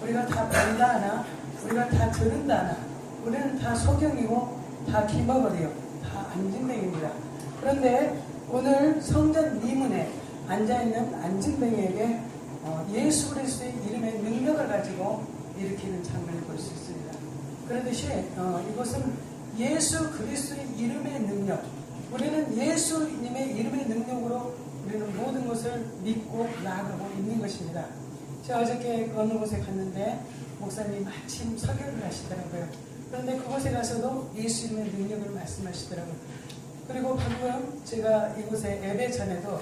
우리가 다 본다 하나, 우리가 다 들은다 하나, 우리는 다 소경이고 다 기머거리요, 다 안진뱅입니다. 그런데 오늘 성전 리문에 앉아있는 안진뱅이에게 예수 그리스도의 이름의 능력을 가지고 일으키는 장면을 볼 수 있습니다. 그러듯이 이것은 예수 그리스도의 이름의 능력, 우리는 예수님의 이름의 능력으로 우리는 모든 것을 믿고 나아가고 있는 것입니다. 제가 어저께 어느 곳에 갔는데 목사님이 마침 설교를 하시더라고요. 그런데 그곳에 가서도 예수 이름의 능력을 말씀하시더라고요. 그리고 방금 제가 이곳에 예배 전에도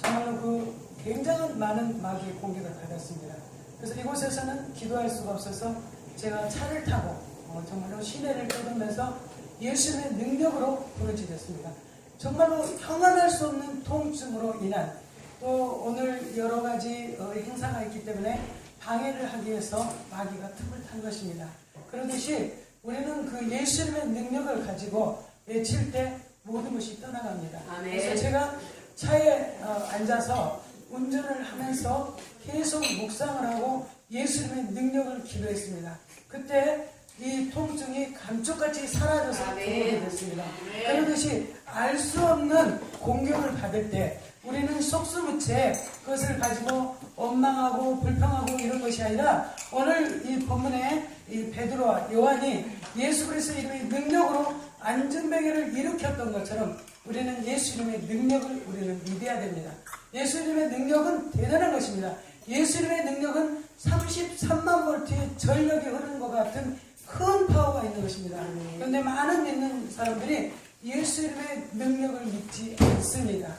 정말로 그 굉장한 많은 마귀의 공격을 받았습니다. 그래서 이곳에서는 기도할 수가 없어서 제가 차를 타고 정말로 시내를 떠돌면서 예수님의 능력으로 부르짖었습니다. 정말로 형언할 수 없는 통증으로 인한, 또 오늘 여러 가지 행사가 있기 때문에 방해를 하기 위해서 마귀가 틈을 탄 것입니다. 그러듯이 우리는 그 예수님의 능력을 가지고 외칠 때 모든 것이 떠나갑니다. 아멘. 그래서 제가 차에 앉아서 운전을 하면서 계속 묵상을 하고 예수님의 능력을 기도했습니다. 그때 이 통증이 감쪽같이 사라져서 들어오게 됐습니다. 그러듯이 알 수 없는 공격을 받을 때 우리는 속수무책 그것을 가지고 원망하고 불평하고 이런 것이 아니라, 오늘 이 본문에 이 베드로와 요한이 예수 그리스도 이름의 능력으로 안진뱅이를 일으켰던 것처럼 우리는 예수 이름의 능력을 우리는 믿어야 됩니다. 예수 이름의 능력은 대단한 것입니다. 예수 이름의 능력은 33만 볼트의 전력이 흐르는 것 같은 큰 파워가 있는 것입니다. 그런데 많은 믿는 사람들이 예수 이름의 능력을 믿지 않습니다.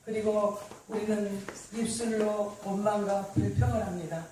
그리고 우리는 입술로 원망과 불평을 합니다.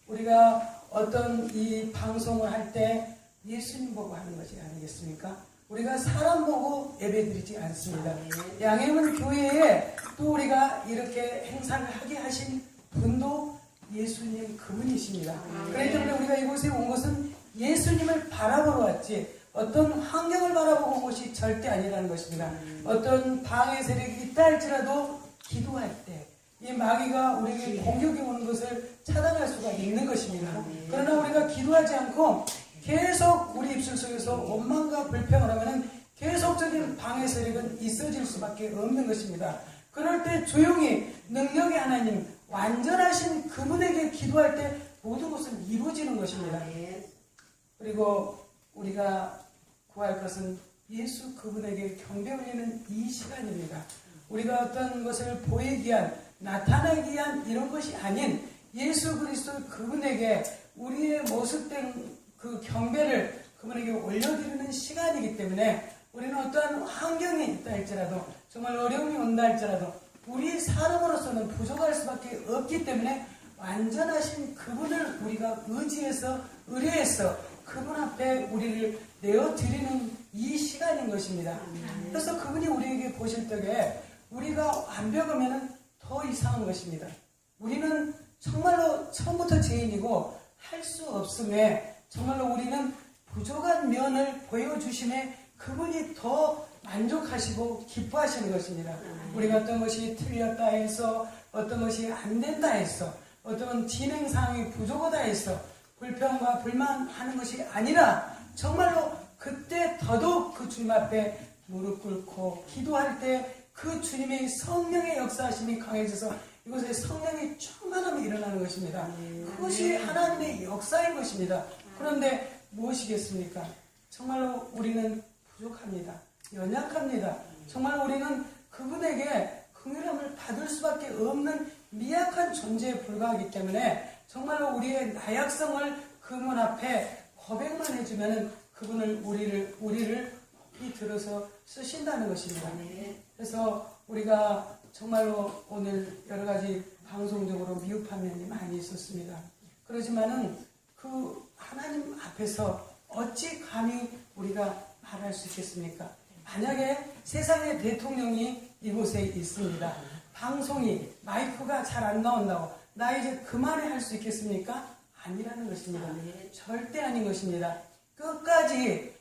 우리가 어떤 이 방송을 할 때 예수님 보고 하는 것이 아니겠습니까? 우리가 사람 보고 예배드리지 않습니다. 양해문 교회에 또 우리가 이렇게 행사를 하게 하신 분도 예수님 그분이십니다. 그렇기 때문에 우리가 이곳에 온 것은 예수님을 바라보러 왔지 어떤 환경을 바라보고 온 것이 절대 아니라는 것입니다. 어떤 방해 세력이 있다 할지라도 기도할 때 이 마귀가 우리에게 공격이 오는 것을 차단할 수가 있는 것입니다. 그러나 우리가 기도하지 않고 계속 우리 입술 속에서 원망과 불평을 하면 계속적인 방해 세력은 있어질 수밖에 없는 것입니다. 그럴 때 조용히 능력의 하나님, 완전하신 그분에게 기도할 때 모든 것은 이루어지는 것입니다. 그리고 우리가 구할 것은 예수 그분에게 경배 올리는 이 시간입니다. 우리가 어떤 것을 보이기 위한, 나타내기 위한 이런 것이 아닌 예수 그리스도 그분에게 우리의 모습된 그 경배를 그분에게 올려드리는 시간이기 때문에 우리는 어떠한 환경이 있다 할지라도, 정말 어려움이 온다 할지라도 우리 사람으로서는 부족할 수밖에 없기 때문에 완전하신 그분을 우리가 의지해서 의뢰해서 그분 앞에 우리를 내어드리는 이 시간인 것입니다. 그래서 그분이 우리에게 보실 때에 우리가 완벽하면 더 이상한 것입니다. 우리는 정말로 처음부터 죄인이고 할 수 없음에 정말로 우리는 부족한 면을 보여주심에 그분이 더 만족하시고 기뻐하시는 것입니다. 우리가 어떤 것이 틀렸다 해서, 어떤 것이 안 된다 해서, 어떤 진행 상황이 부족하다 해서 불평과 불만하는 것이 아니라 정말로 그때 더더욱 그 주님 앞에 무릎 꿇고 기도할 때 그 주님의 성령의 역사하심이 강해져서 이곳에 성령의 충만함이 일어나는 것입니다. 그것이 하나님의 역사인 것입니다. 그런데 무엇이겠습니까? 정말로 우리는 부족합니다. 연약합니다. 정말 우리는 그분에게 긍휼함을 받을 수밖에 없는 미약한 존재에 불과하기 때문에 정말로 우리의 나약성을 그분 앞에 고백만 해주면 그분을 우리를 이 들어서 쓰신다는 것입니다. 그래서 우리가 정말로 오늘 여러 가지 방송적으로 미흡한 면이 많이 있었습니다. 그렇지만은 그 하나님 앞에서 어찌 감히 우리가 말할 수 있겠습니까? 만약에 세상의 대통령이 이곳에 있습니다. 방송이 마이크가 잘 안 나온다고 나 이제 그만해 할 수 있겠습니까? 아니라는 것입니다. 절대 아닌 것입니다. 끝까지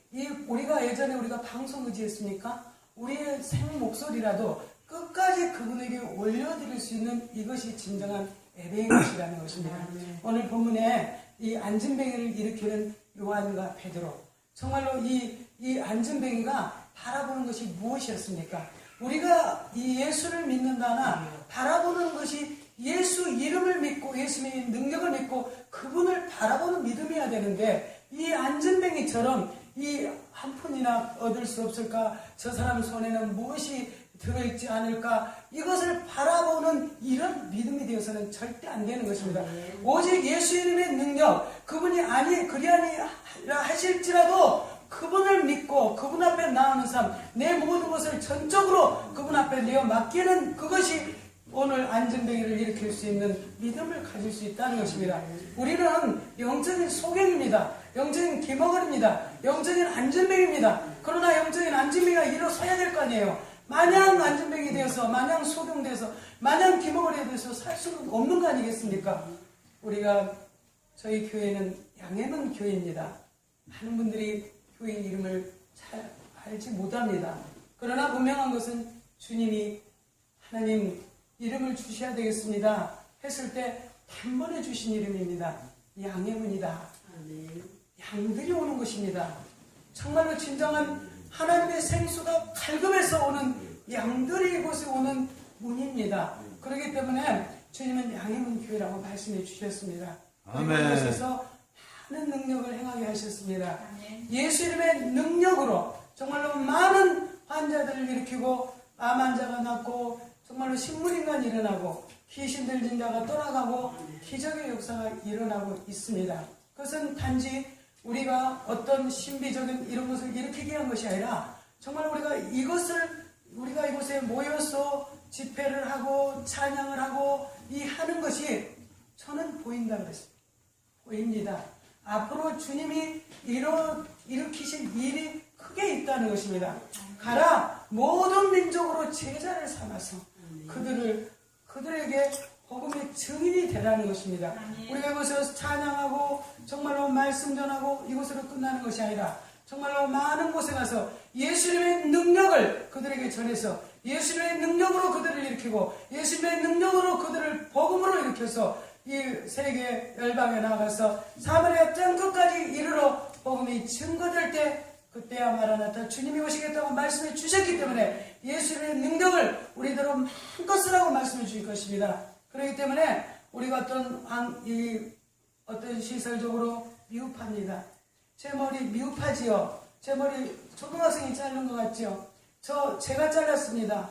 우리가 예전에 우리가 방송 의지했습니까? 우리의 생 목소리라도 끝까지 그분에게 올려드릴 수 있는 이것이 진정한 예배인 것이라는 것입니다. 오늘 본문에 이 안진뱅이를 일으키는 요한과 베드로. 정말로 이 안진뱅이가 바라보는 것이 무엇이었습니까? 우리가 이 예수를 믿는다나 바라보는 것이 예수 이름을 믿고 예수님의 능력을 믿고 그분을 바라보는 믿음이어야 되는데, 이 안진뱅이처럼 이 한 푼이나 얻을 수 없을까? 저 사람 손에는 무엇이 들어있지 않을까? 이것을 바라보는 이런 믿음이 되어서는 절대 안 되는 것입니다. 오직 예수 이름의 능력, 그분이 그리하니라 하실지라도 그분을 믿고 그분 앞에 나오는 삶, 내 모든 것을 전적으로 그분 앞에 내어 맡기는 그것이 오늘 안진뱅이를 일으킬 수 있는 믿음을 가질 수 있다는 것입니다. 우리는 영적인 소경입니다. 영적인 기머거리입니다. 영적인 안진뱅이입니다. 그러나 영적인 안진뱅이가 일어서야 될 거 아니에요. 마냥 안진뱅이 되어서, 마냥 소경돼서, 마냥 기머거리에 대해서 살 수는 없는 거 아니겠습니까? 저희 교회는 양해문 교회입니다. 많은 분들이 교회 이름을 잘 알지 못합니다. 그러나 분명한 것은 주님이 하나님 이름을 주셔야 되겠습니다 했을 때 단번에 주신 이름입니다. 양해문이다. 양들이 오는 것입니다. 정말로 진정한 하나님의 생수가 갈급해서 오는 양들이 이곳에 오는 문입니다. 그렇기 때문에 주님은 양해문 교회라고 말씀해 주셨습니다. 아멘. 그곳에서 많은 능력을 행하게 하셨습니다. 예수 이름의 능력으로 정말로 많은 환자들을 일으키고 암 환자가 낫고 정말로 식물인간이 일어나고 귀신 들린 자가 떠나가고 기적의 역사가 일어나고 있습니다. 그것은 단지 우리가 어떤 신비적인 이런 것을 일으키게 위한 것이 아니라 정말 우리가 이곳에 모여서 집회를 하고 찬양을 하고 이 하는 것이 저는 보인다 그랬습니다. 보입니다. 앞으로 주님이 일으키신 일이 크게 있다는 것입니다. 가라 모든 민족으로 제자를 삼아서 그들에게 복음의 증인이 되라는 것입니다. 우리가 이곳에서 찬양하고 정말로 말씀 전하고 이곳으로 끝나는 것이 아니라 정말로 많은 곳에 가서 예수님의 능력을 그들에게 전해서 예수님의 능력으로 그들을 일으키고 예수님의 능력으로 그들을 복음으로 일으켜서 이 세계 열방에 나가서 사마리아 땅끝까지 이르러 복음이 증거될 때 그때야 마라나타 주님이 오시겠다고 말씀해 주셨기 때문에 예수님의 능력을 우리대로 마음껏 쓰라고 말씀해 주실 것입니다. 그렇기 때문에 우리가 어떤 시설적으로 미흡합니다. 제 머리 미흡하지요. 제 머리 초등학생이 자른 것 같지요. 제가 잘랐습니다.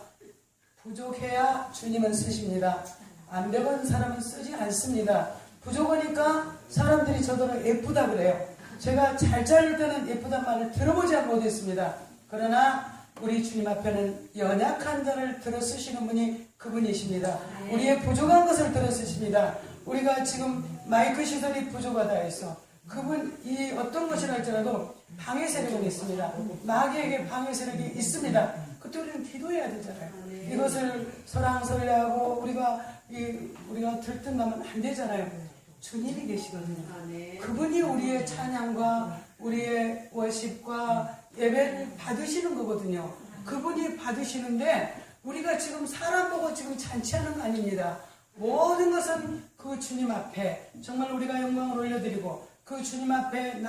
부족해야 주님은 쓰십니다. 안 되는 사람은 쓰지 않습니다. 부족하니까 사람들이 저더러 예쁘다 그래요. 제가 잘 자를 때는 예쁘단 말을 들어보지 못했습니다. 그러나 우리 주님 앞에는 연약한 자를 들어 쓰시는 분이 그분이십니다. 우리의 부족한 것을 들어 쓰십니다. 우리가 지금 마이크 시설이 부족하다 해서 그분이 어떤 것이라 할지라도 방해 세력은 있습니다. 마귀에게 방해 세력이 있습니다. 그때 우리는 기도해야 되잖아요. 이것을 설왕설래하고 우리가 들뜬다면 안 되잖아요. 주님이 계시거든요. 그분이 우리의 찬양과 우리의 워십과 예배를 받으시는 거거든요. 그분이 받으시는데 우리가 지금 사람 보고 지금 잔치하는 거 아닙니다. 모든 것은 그 주님 앞에 정말 우리가 영광을 올려드리고 그 주님 앞에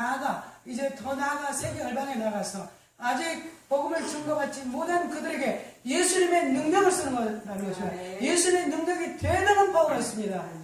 이제 더 나아가 세계 열방에 나가서 아직 복음을 증거받지 못한 그들에게 예수님의 능력을 쓰는 거라는 것이죠. 예수님의 능력이 대단한 파워가 있습니다.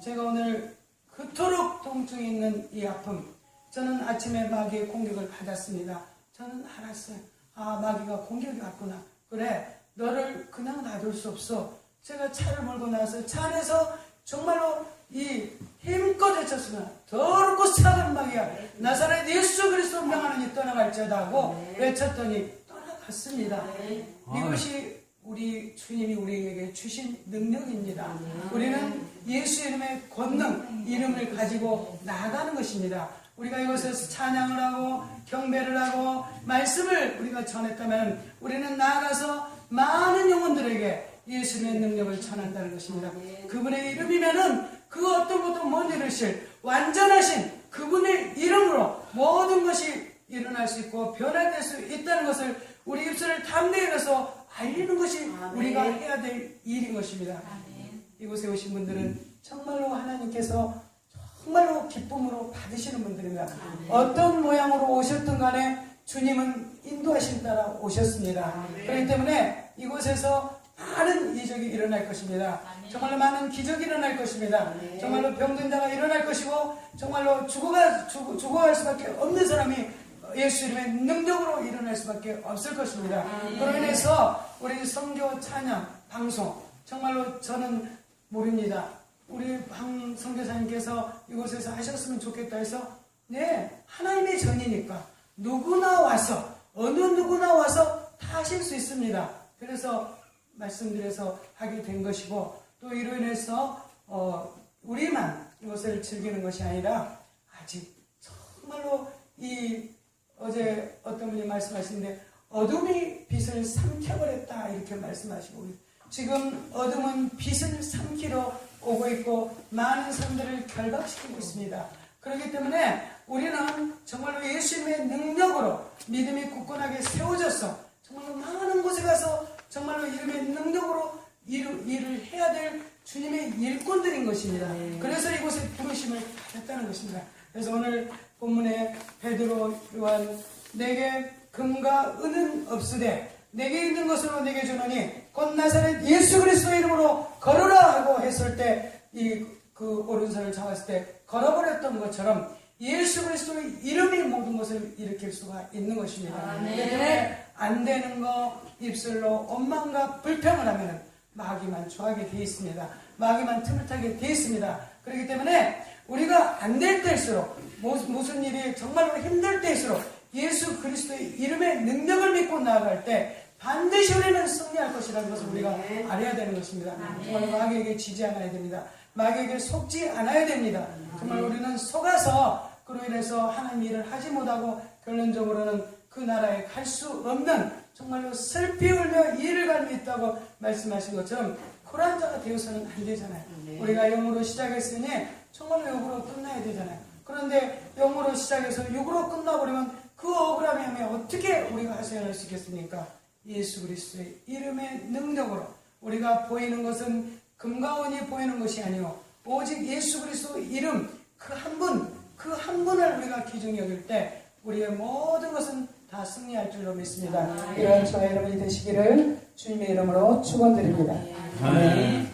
제가 오늘 그토록 통증이 있는 이 아픔, 저는 아침에 마귀의 공격을 받았습니다. 저는 알았어요. 마귀가 공격이 왔구나. 그래, 너를 그냥 놔둘 수 없어. 제가 차를 몰고 나서 차 안에서 정말로 이 힘껏 외쳤으면 더럽고 사악한 마귀야 나사렛 예수 그리스도 명하는 이 떠나갈지어다 하고 외쳤더니 떠나갔습니다. 이것이 우리 주님이 우리에게 주신 능력입니다. 우리는 예수 이름의 권능, 이름을 가지고 나아가는 것입니다. 우리가 이곳에서 찬양을 하고 경배를 하고 말씀을 우리가 전했다면 우리는 나아가서 많은 영혼들에게 예수님의 능력을 전한다는 것입니다. 그분의 이름이면은 그 어떤 것도 못 이루실 완전하신 그분의 이름으로 모든 것이 일어날 수 있고 변화될 수 있다는 것을 우리 입술을 담대히 해서 알리는 것이 우리가 해야 될 일인 것입니다. 이곳에 오신 분들은 정말로 하나님께서 정말로 기쁨으로 받으시는 분들입니다. 어떤 모양으로 오셨든 간에 주님은 인도하신 따라 오셨습니다. 그렇기 때문에 이곳에서 많은 이적이 일어날 것입니다. 정말로 많은 기적이 일어날 것입니다. 정말로 병든 자가 일어날 것이고 정말로 죽어갈 수밖에 없는 사람이 예수 이름의 능력으로 일어날 수밖에 없을 것입니다. 그로 인해서 우리 선교 찬양 방송 정말로 저는 모릅니다. 우리 방 선교사님께서 이곳에서 하셨으면 좋겠다 해서 네, 하나님의 전이니까 누구나 와서 어느 누구나 와서 다 하실 수 있습니다. 그래서 말씀드려서 하게 된 것이고 또 이로 인해서 우리만 이것을 즐기는 것이 아니라 아직 정말로 어제 어떤 분이 말씀하시는데 어둠이 빛을 삼켜버렸다 이렇게 말씀하시고 지금 어둠은 빛을 삼키러 오고 있고 많은 사람들을 결박시키고 있습니다. 그렇기 때문에 우리는 정말로 예수님의 능력으로 믿음이 굳건하게 세워져서 정말로 많은 곳에 가서 정말로 이름의 능력으로 일을 해야 될 주님의 일꾼들인 것입니다. 그래서 이곳에 부르심을 받았다는 것입니다. 그래서 오늘 본문에 베드로 요한 내게 금과 은은 없으되 내게 있는 것으로 내게 주노니 곧 나사렛 예수 그리스도의 이름으로 걸어라 하고 했을 때 그 오른손을 잡았을 때 걸어버렸던 것처럼 예수 그리스도의 이름이 모든 것을 일으킬 수가 있는 것입니다. 때문에 안 되는 거 입술로 원망과 불평을 하면 마귀만 좋아하게 되어 있습니다. 마귀만 틈을 타게 되어 있습니다. 그렇기 때문에 우리가 안 될 때일수록 무슨 일이 정말로 힘들 때일수록 예수 그리스도의 이름의 능력을 믿고 나아갈 때 반드시 우리는 승리할 것이라는 것을 우리가 알아야 되는 것입니다. 정말 마귀에게 지지 않아야 됩니다. 마귀에게 속지 않아야 됩니다. 정말 우리는 속아서 그로 인해서 하나님 일을 하지 못하고 결론적으로는 그 나라에 갈 수 없는 정말로 슬피 울며 이를 갈미 있다고 말씀하신 것처럼 쿨한 자가 되어서는 안 되잖아요. 우리가 영으로 시작했으니 정말로 영으로 끝나야 되잖아요. 그런데 영으로 시작해서 육으로 끝나버리면 그 억울함이 하면 어떻게 우리가 하소연할 수 있겠습니까? 예수 그리스도의 이름의 능력으로 우리가 보이는 것은 금과 은이 보이는 것이 아니오 오직 예수 그리스도의 이름 그 한 분을 우리가 귀중히 여길 때 우리의 모든 것은 다 승리할 줄로 믿습니다. 이런 저와 여러분이 되시기를 주님의 이름으로 축원드립니다. 아멘.